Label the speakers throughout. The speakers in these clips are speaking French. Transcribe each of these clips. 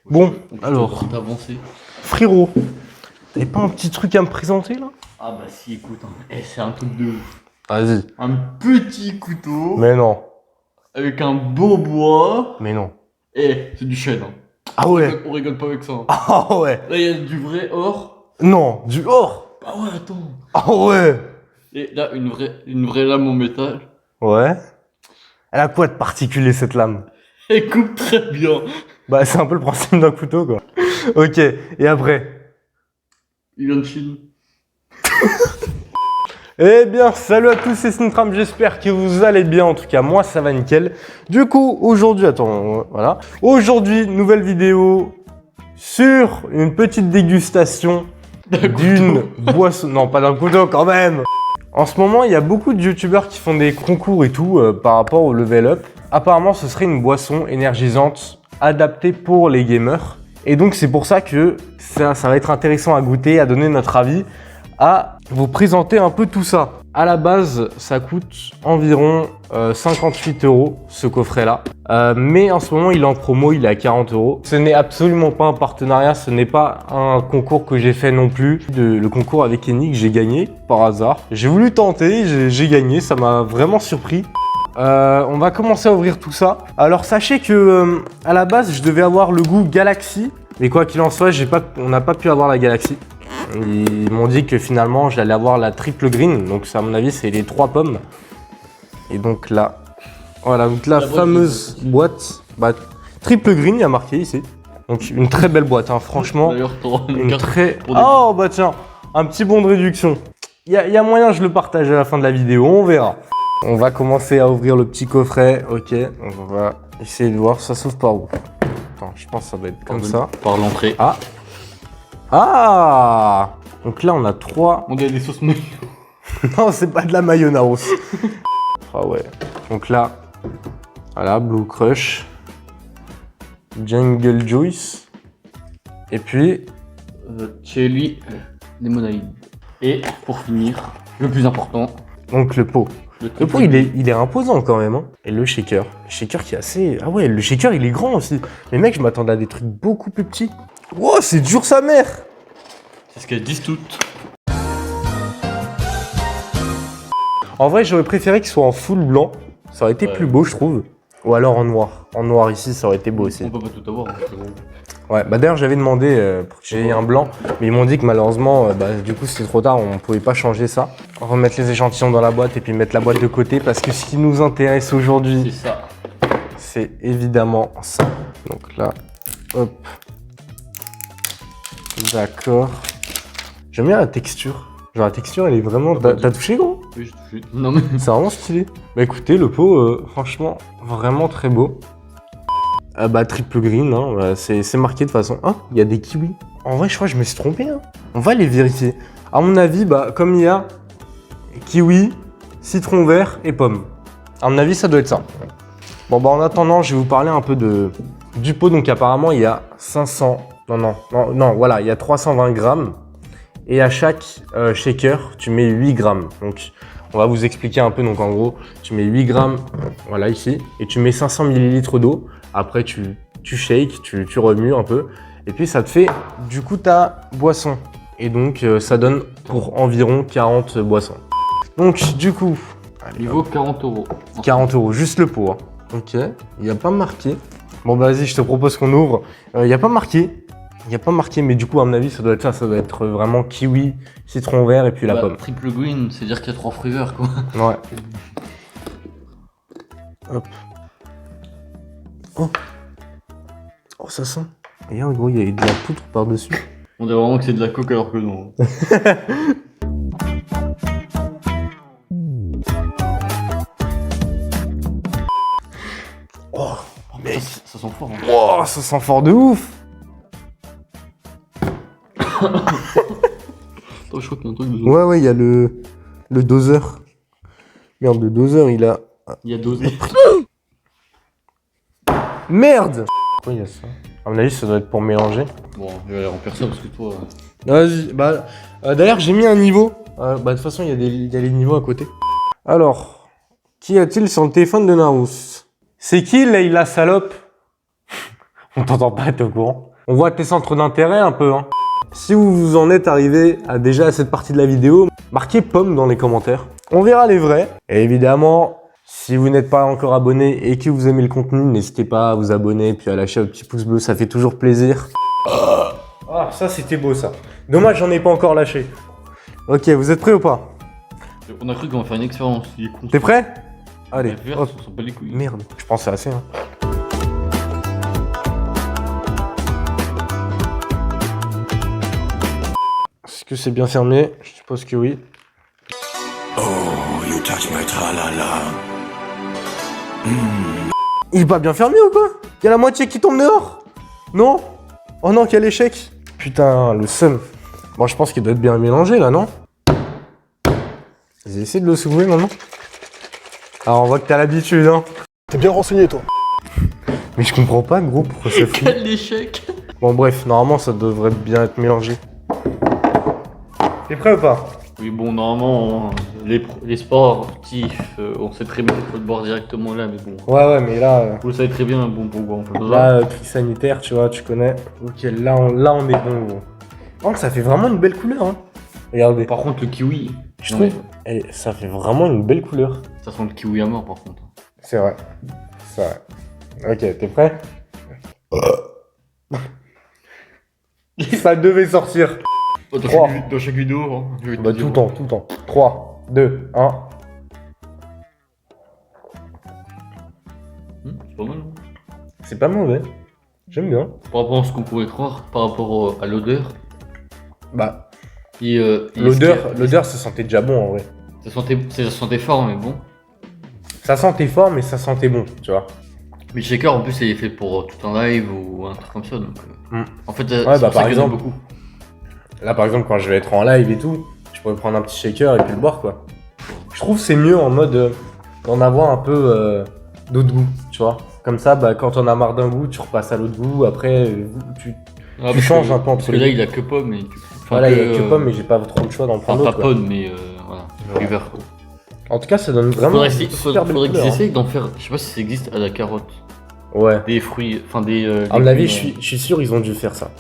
Speaker 1: Bon, alors,
Speaker 2: avancé.
Speaker 1: frérot, t'avais pas un petit truc à me présenter là?
Speaker 2: Ah bah si, écoute, hein. C'est un truc de ouf.
Speaker 1: Vas-y.
Speaker 2: Un petit couteau
Speaker 1: Mais non,
Speaker 2: avec un beau bois.
Speaker 1: mais non.
Speaker 2: C'est du chêne. Hein.
Speaker 1: Ah ouais.
Speaker 2: On rigole pas avec ça. Hein.
Speaker 1: Ah ouais.
Speaker 2: Là, il y a du vrai or.
Speaker 1: Non, du or.
Speaker 2: Ah ouais, attends.
Speaker 1: Ah ouais.
Speaker 2: Et là, une vraie lame en métal.
Speaker 1: Ouais. Elle a quoi de particulier cette lame?
Speaker 2: Elle coupe très bien.
Speaker 1: Bah c'est un peu le principe d'un couteau quoi. Ok, et après?
Speaker 2: Il vient de Chine.
Speaker 1: Eh bien, salut à tous, c'est Sintram, j'espère que vous allez bien, en tout cas moi ça va nickel. Du coup, aujourd'hui, attends, voilà. Aujourd'hui, nouvelle vidéo sur une petite dégustation d'une boisson. Non, pas d'un couteau quand même. En ce moment, il y a beaucoup de youtubeurs qui font des concours et tout par rapport au level up. Apparemment, ce serait une boisson énergisante adaptée pour les gamers. Et donc, c'est pour ça que ça va être intéressant à goûter, à donner notre avis, à vous présenter un peu tout ça. À la base, ça coûte environ 58 € ce coffret-là. Mais en ce moment, il est en promo, il est à 40 €. Ce n'est absolument pas un partenariat, ce n'est pas un concours que j'ai fait non plus. Le concours avec Enix, j'ai gagné par hasard. J'ai voulu tenter, j'ai gagné, ça m'a vraiment surpris. On va commencer à ouvrir tout ça. Alors sachez que à la base, je devais avoir le goût Galaxy. Mais quoi qu'il en soit, on n'a pas pu avoir la Galaxy. Ils m'ont dit que finalement j'allais avoir la triple green, donc à mon avis c'est les 3 pommes. Et donc là, voilà, donc la fameuse boîte, bah, triple green, il y a marqué ici. Donc une très belle boîte, hein, franchement.
Speaker 2: D'ailleurs,
Speaker 1: Une très... Oh bah tiens, un petit bon de réduction. Il y a moyen je le partage à la fin de la vidéo, on verra. On va commencer à ouvrir le petit coffret, ok. Donc on va essayer de voir, ça s'ouvre par où? Attends, je pense que ça va être comme ça.
Speaker 2: Par l'entrée.
Speaker 1: Ah. Ah! Donc là, on a 3.
Speaker 2: On dirait des sauces mayo.
Speaker 1: Non, c'est pas de la mayonnaise. Ah ouais. Donc là, voilà, Blue Crush, Jungle Juice, et puis
Speaker 2: Cherry Lemonade. Et pour finir, le plus important,
Speaker 1: donc le pot. Le pot, il est imposant quand même. Hein. Et le shaker. Le shaker qui est assez... Ah ouais, le shaker, il est grand aussi. Mais mec, je m'attendais à des trucs beaucoup plus petits. Wow, c'est dur sa mère!
Speaker 2: C'est ce qu'elles disent toutes.
Speaker 1: En vrai, j'aurais préféré qu'il soit en full blanc. Ça aurait été plus beau, je trouve. Ou alors en noir. En noir ici, ça aurait été beau aussi.
Speaker 2: On peut pas tout avoir. Hein,
Speaker 1: ouais, bah d'ailleurs, j'avais demandé pour que j'ai un blanc. Mais ils m'ont dit que malheureusement, du coup, c'était trop tard. On pouvait pas changer ça. On va remettre les échantillons dans la boîte et puis mettre la boîte de côté. Parce que ce qui nous intéresse aujourd'hui,
Speaker 2: c'est ça.
Speaker 1: C'est évidemment ça. Donc là, hop. D'accord. J'aime bien la texture. Genre la texture, elle est vraiment... T'as touché, gros?
Speaker 2: Oui, j'ai touché. Non mais...
Speaker 1: C'est vraiment stylé. Bah écoutez, le pot, franchement, vraiment très beau. Bah triple green, hein, bah, c'est marqué de toute façon. Ah, il y a des kiwis. En vrai, je crois que je me suis trompé. Hein. On va les vérifier. À mon avis, bah comme il y a kiwi, citron vert et pomme. À mon avis, ça doit être ça. Bon bah en attendant, je vais vous parler un peu du pot. Donc apparemment, il y a 500... Non, voilà, il y a 320 grammes. Et à chaque shaker, tu mets 8 grammes. Donc, on va vous expliquer un peu. Donc, en gros, tu mets 8 grammes, voilà, ici. Et tu mets 500 ml d'eau. Après, tu shakes, tu remues un peu. Et puis, ça te fait, du coup, ta boisson. Et donc, ça donne pour environ 40 boissons. Donc, du coup...
Speaker 2: Il vaut 40 €.
Speaker 1: 40 €, juste le pot. Hein. Ok, il n'y a pas marqué. Bon, bah, vas-y, je te propose qu'on ouvre. Il n'y a pas marqué. Il n'y a pas marqué, mais du coup, à mon avis, ça doit être ça. Ça doit être vraiment kiwi, citron vert et puis la pomme.
Speaker 2: Triple green, c'est-à-dire qu'il y a 3 fruits verts, quoi.
Speaker 1: Ouais. Hop. Oh. Oh, ça sent. Regarde, gros, il y a de la poudre par-dessus.
Speaker 2: On dirait vraiment que c'est de la coke alors que non.
Speaker 1: Oh, mec.
Speaker 2: Ça sent fort. Hein.
Speaker 1: Oh, ça sent fort de ouf.
Speaker 2: Attends, je crois qu'il y a un truc dedans.
Speaker 1: Ouais, il y a le doseur. Merde, le doseur, il a...
Speaker 2: Il y a dosé.
Speaker 1: Merde. Pourquoi il y a ça? À mon avis, ça doit être pour mélanger.
Speaker 2: Bon, je vais aller remplir ça parce que toi...
Speaker 1: Vas-y, bah... d'ailleurs, j'ai mis un niveau. Bah, de toute façon, il y a les niveaux à côté. Alors, qu'y a-t-il sur le téléphone de Narous? C'est qui, Leïla Salope? On t'entend pas, t'es au courant? On voit tes centres d'intérêt un peu, hein. Si vous en êtes arrivé déjà à cette partie de la vidéo, marquez pomme dans les commentaires. On verra les vrais. Et évidemment, si vous n'êtes pas encore abonné et que vous aimez le contenu, n'hésitez pas à vous abonner puis à lâcher un petit pouce bleu, ça fait toujours plaisir. Ah, ça c'était beau ça. Dommage, j'en ai pas encore lâché. Ok, vous êtes prêts ou pas?
Speaker 2: On a cru qu'on va faire une expérience.
Speaker 1: T'es prêt? Allez, hop.
Speaker 2: On s'en bat les couilles.
Speaker 1: Merde, je pense que c'est assez. Hein. Est-ce que c'est bien fermé? Je suppose que oui.
Speaker 3: Oh, you touch my tra-la-la.
Speaker 1: Il est pas bien fermé ou quoi? Y'a la moitié qui tombe dehors? Non? Oh non, quel échec! Putain, le seum. Bon, je pense qu'il doit être bien mélangé là, non? J'ai essayé de le s'ouvrir maintenant. Alors, on voit que t'as l'habitude, hein.
Speaker 4: T'es bien renseigné, toi.
Speaker 1: Mais je comprends pas, gros, pourquoi c'est fou.
Speaker 2: Quel échec!
Speaker 1: Bon, bref, normalement, ça devrait bien être mélangé. T'es prêt ou pas?
Speaker 2: Oui, bon, normalement, les sportifs, on sait très bien qu'il faut le boire directement là, mais bon.
Speaker 1: Ouais, mais là,
Speaker 2: Vous le savez très bien, bon, on peut pas.
Speaker 1: là, crise sanitaire, tu vois, tu connais. Ok, là, on est bon, gros. Oh, ça fait vraiment une belle couleur, hein. Regardez.
Speaker 2: Par contre, le kiwi,
Speaker 1: Je trouve. Eh, ça fait vraiment une belle couleur.
Speaker 2: ça sent le kiwi à mort, par contre.
Speaker 1: C'est vrai. C'est vrai. Ok, t'es prêt? Ça devait sortir.
Speaker 2: Oh,
Speaker 1: Trois.
Speaker 2: dans chaque vidéo, hein, je vais te
Speaker 1: Bah,
Speaker 2: dire.
Speaker 1: tout le temps. 3, 2, 1.
Speaker 2: C'est pas mal, hein.
Speaker 1: C'est pas mauvais. J'aime bien.
Speaker 2: Par rapport à ce qu'on pourrait croire, par rapport à l'odeur.
Speaker 1: Bah,
Speaker 2: Et,
Speaker 1: l'odeur, ça sentait déjà bon en vrai.
Speaker 2: ça sentait fort, mais bon.
Speaker 1: Ça sentait fort, mais ça sentait bon, tu vois.
Speaker 2: Mais le shaker, en plus, il est fait pour tout un live ou un truc comme ça, donc. En fait, c'est
Speaker 1: bah,
Speaker 2: pour ça
Speaker 1: par
Speaker 2: qu'il y en a
Speaker 1: exemple.
Speaker 2: beaucoup.
Speaker 1: Là, par exemple, quand je vais être en live et tout, je pourrais prendre un petit shaker et puis le boire, quoi. Je trouve que c'est mieux en mode d'en avoir un peu d'autre goût, tu vois. Comme ça, bah, quand on a marre d'un goût, tu repasses à l'autre goût. Après, tu
Speaker 2: Parce
Speaker 1: changes
Speaker 2: que-
Speaker 1: un peu entre
Speaker 2: Parce que
Speaker 1: les
Speaker 2: là,
Speaker 1: deux.
Speaker 2: il a que pomme et.
Speaker 1: Voilà, il y a que pomme, mais j'ai pas trop le choix d'en
Speaker 2: Enfin,
Speaker 1: prendre
Speaker 2: pas
Speaker 1: d'autres, quoi.
Speaker 2: pomme, mais voilà.
Speaker 1: Ouais.
Speaker 2: Du vert, quoi.
Speaker 1: En tout cas, ça donne vraiment
Speaker 2: Faudrait,
Speaker 1: une
Speaker 2: essayer-
Speaker 1: super belle
Speaker 2: faudrait qu'ils
Speaker 1: couleur, hein.
Speaker 2: essayent d'en faire. Je sais pas si ça existe à la carotte.
Speaker 1: Ouais.
Speaker 2: Des fruits. Enfin, des.
Speaker 1: À mon avis,
Speaker 2: légumes,
Speaker 1: je suis sûr ils ont dû faire ça.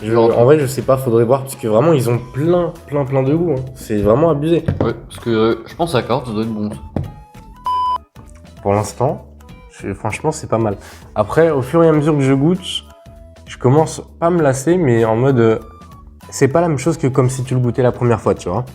Speaker 2: Genre-
Speaker 1: En vrai, je sais pas, faudrait voir parce que vraiment ils ont plein de goûts. Hein. C'est vraiment abusé.
Speaker 2: Ouais, parce que je pense à la carotte, ça doit être bon.
Speaker 1: Pour l'instant, franchement, c'est pas mal. Après, au fur et à mesure que je goûte, je commence pas à me lasser, mais en mode, c'est pas la même chose que comme si tu le goûtais la première fois, tu vois.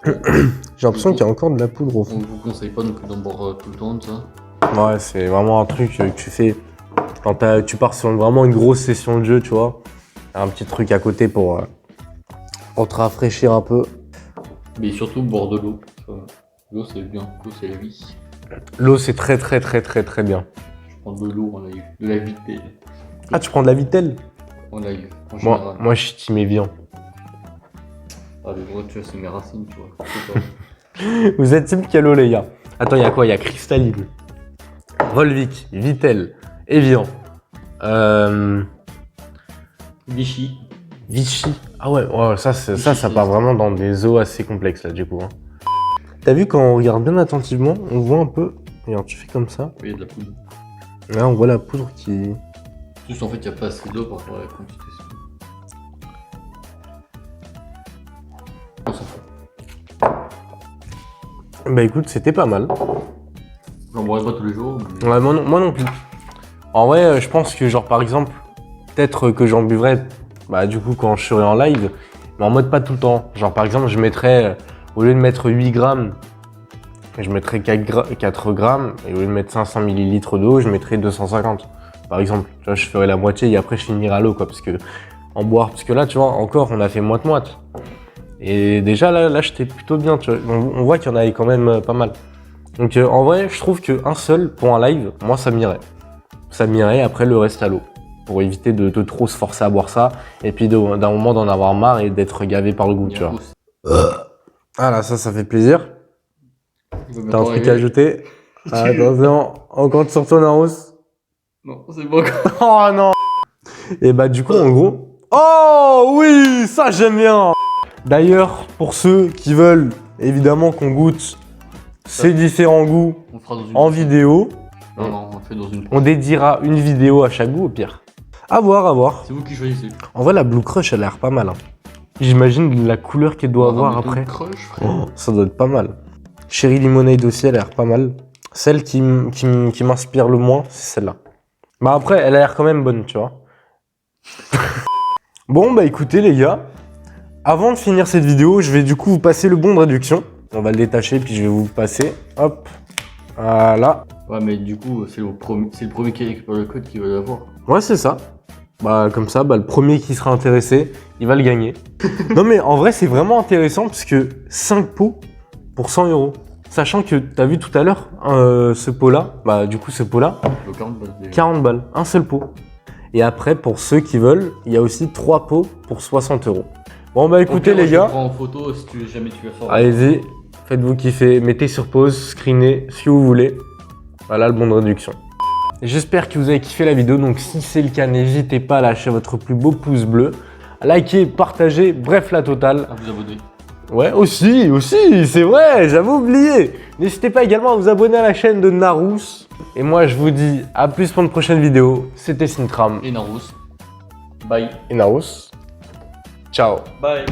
Speaker 1: J'ai l'impression qu'il y a encore de la poudre au fond.
Speaker 2: On vous conseille pas non plus d'en boire tout le temps, ça.
Speaker 1: Ouais, c'est vraiment un truc que tu fais quand tu pars sur vraiment une grosse session de jeu, tu vois. Un petit truc à côté pour te rafraîchir un peu.
Speaker 2: Mais surtout boire de l'eau. L'eau, c'est bien. L'eau, c'est la vie.
Speaker 1: L'eau, c'est très bien.
Speaker 2: Je prends de l'eau en live. De la vitelle.
Speaker 1: Ah, tu prends de la Vitelle?
Speaker 2: En live, en général.
Speaker 1: Moi, je suis team Evian.
Speaker 2: Ah, mais moi, tu vois, c'est mes racines, tu vois. C'est pas-
Speaker 1: Vous êtes team quel eau, les gars? Attends, il y a quoi? Il y a Cristalline, Volvic, Vittel, Evian,
Speaker 2: Vichy.
Speaker 1: Vichy. Ah ouais, ça part vraiment dans des eaux assez complexes là, du coup. Hein. T'as vu quand on regarde bien attentivement, on voit un peu. Regarde, tu fais comme ça.
Speaker 2: Oui, il y a de la poudre.
Speaker 1: Là, on voit la poudre qui.
Speaker 2: Juste, en fait, il n'y a pas assez d'eau par rapport à la quantité. On s'en fout.
Speaker 1: Bah écoute, c'était pas mal.
Speaker 2: J'en boirais pas tous les jours. Mais...
Speaker 1: Ouais, moi non plus. En vrai, je pense que genre par exemple, peut-être que j'en buvrais, bah du coup quand je serai en live, mais en mode pas tout le temps. Genre par exemple, je mettrais, au lieu de mettre 8 grammes, je mettrais 4 grammes, et au lieu de mettre 500 millilitres d'eau, je mettrais 250. Par exemple, tu vois, je ferais la moitié et après je finirais à l'eau, quoi, parce que en boire, parce que là, tu vois, encore, on a fait moite-moite. Et déjà là j'étais plutôt bien, tu vois. On voit qu'il y en avait quand même pas mal. Donc en vrai, je trouve qu'un seul pour un live, moi ça m'irait. Ça m'irait, après le reste à l'eau. Pour éviter de trop se forcer à boire ça, et puis d'un moment d'en avoir marre et d'être gavé par le goût, tu vois. Ah là, ça fait plaisir. T'as un truc à ajouter? Attention, on compte sur ton Arous.
Speaker 2: Non, c'est bon.
Speaker 1: Oh non! Et bah du coup, en gros... Oh oui, ça j'aime bien! D'ailleurs, pour ceux qui veulent évidemment qu'on goûte ces différents goûts
Speaker 2: On fera dans une...
Speaker 1: en vidéo,
Speaker 2: Non, on fait dans une...
Speaker 1: on dédiera une vidéo à chaque goût au pire. À voir, à voir.
Speaker 2: C'est vous qui choisissez.
Speaker 1: En vrai, la Blue Crush, elle a l'air pas mal. Hein. J'imagine la couleur qu'elle doit avoir après.
Speaker 2: Crush, frère.
Speaker 1: Oh, ça doit être pas mal. Cherry Lemonade aussi, elle a l'air pas mal. Celle qui m'inspire le moins, c'est celle-là. Bah après, elle a l'air quand même bonne, tu vois. Bon, bah écoutez les gars, avant de finir cette vidéo, je vais du coup vous passer le bon de réduction. On va le détacher, puis je vais vous le passer. Hop, voilà.
Speaker 2: Ouais, mais du coup, c'est le premier qui récupère le code qui va l'avoir.
Speaker 1: Ouais, c'est ça. Bah comme ça, bah, le premier qui sera intéressé, il va le gagner. Non mais en vrai, c'est vraiment intéressant parce que 5 pots pour 100 €. Sachant que t'as vu tout à l'heure, ce pot-là, bah du coup ce pot-là,
Speaker 2: Le 40 balles déjà.
Speaker 1: 40 balles, un seul pot. Et après, pour ceux qui veulent, il y a aussi 3 pots pour 60 €. Bon bah écoutez
Speaker 2: Au pire,
Speaker 1: les
Speaker 2: moi,
Speaker 1: gars,
Speaker 2: je le prends en photo si jamais tu veux faire.
Speaker 1: allez-y, faites-vous kiffer, mettez sur pause, screenez, ce que vous voulez. Voilà le bon de réduction. J'espère que vous avez kiffé la vidéo, donc si c'est le cas, n'hésitez pas à lâcher votre plus beau pouce bleu, à liker, partager, bref la totale.
Speaker 2: À vous abonner.
Speaker 1: Ouais, aussi, c'est vrai, j'avais oublié. N'hésitez pas également à vous abonner à la chaîne de Narous. Et moi, je vous dis à plus pour une prochaine vidéo. C'était Sintram
Speaker 2: Et Narous. Bye.
Speaker 1: et Narous. Ciao.
Speaker 2: Bye.